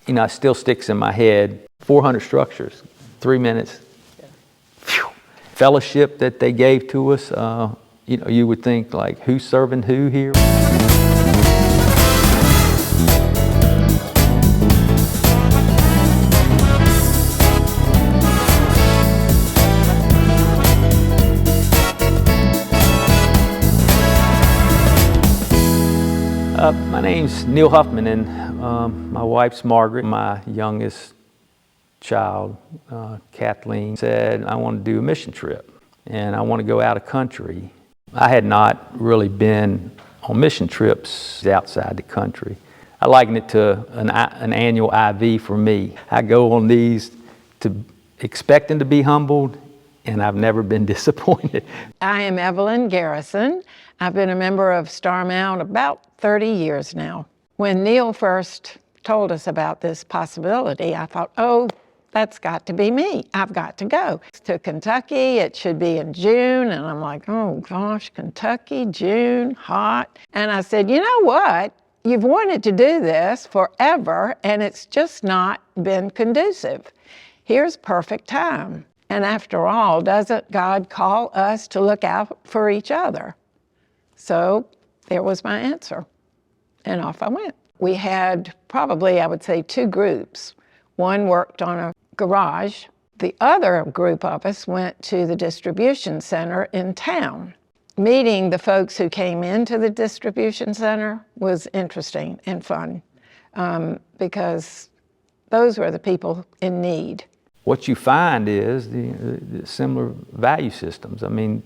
You know, it still sticks in my head. 400 structures, 3 minutes. Phew. Fellowship that they gave to us, you know, you would think like, who's serving who here? My name's Neil Huffman, and my wife's Margaret. My youngest child, Kathleen, said, I want to do a mission trip, and I want to go out of country. I had not really been on mission trips outside the country. I liken it to an annual IV for me. I go on these expecting to be humbled, and I've never been disappointed. I am Evelyn Garrison. I've been a member of Starmount about 30 years now. When Neil first told us about this possibility, I thought, oh, that's got to be me. I've got to go to Kentucky. It should be in June. And I'm like, oh gosh, Kentucky, June, hot. And I said, you know what? You've wanted to do this forever, and it's just not been conducive. Here's perfect time. And after all, doesn't God call us to look out for each other? So there was my answer, and off I went. We had probably, I would say, 2 groups. One worked on a garage. The other group of us went to the distribution center in town. Meeting the folks who came into the distribution center was interesting and fun because those were the people in need. What you find is the similar value systems. I mean,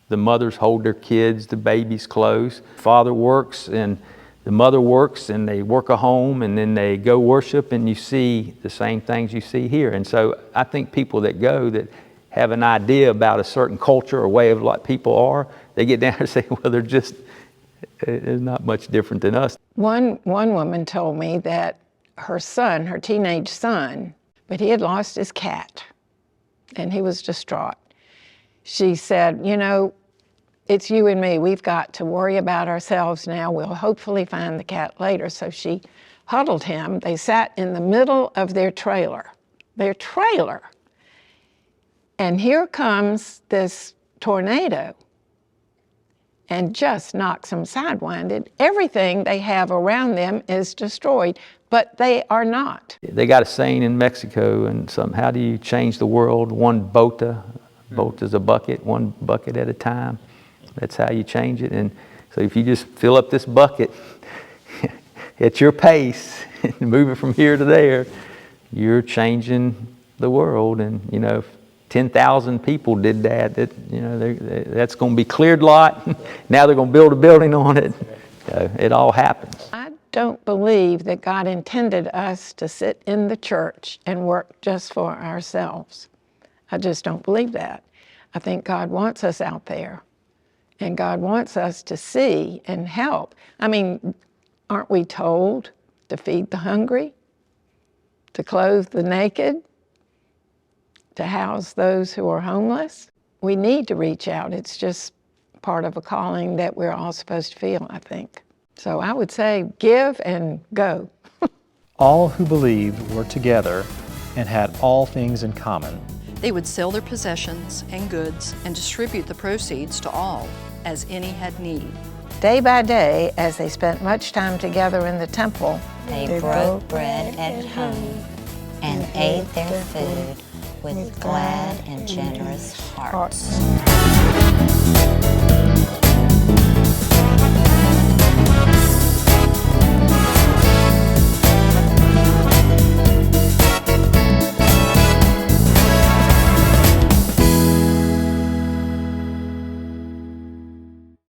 the mothers hold their kids, the babies close. Father works and the mother works, and they work a home, and then they go worship, and you see the same things you see here. And so I think people that go that have an idea about a certain culture or way of what people are, they get down and say, well, they're not much different than us. One woman told me that her son, her teenage son, but he had lost his cat, and he was distraught. She said, you know, it's you and me. We've got to worry about ourselves now. We'll hopefully find the cat later. So she huddled him. They sat in the middle of their trailer. And here comes this tornado and just knocks them sidewinded. Everything they have around them is destroyed, but they are not. They got a saying in Mexico, and how do you change the world? One bota. Bota's a bucket, one bucket at a time. That's how you change it. And so if you just fill up this bucket at your pace and move it from here to there, you're changing the world. And you know, if 10,000 people did that, you know, that's going to be cleared lot. Now they're going to build a building on it. It all happens. I don't believe that God intended us to sit in the church and work just for ourselves. I just don't believe that. I think God wants us out there, and God wants us to see and help. I mean, aren't we told to feed the hungry, to clothe the naked, to house those who are homeless? We need to reach out. It's just part of a calling that we're all supposed to feel, I think. So I would say give and go. All who believed were together and had all things in common. They would sell their possessions and goods and distribute the proceeds to all, as any had need. Day by day, as they spent much time together in the temple, they broke bread at home and ate their food with glad and generous hearts.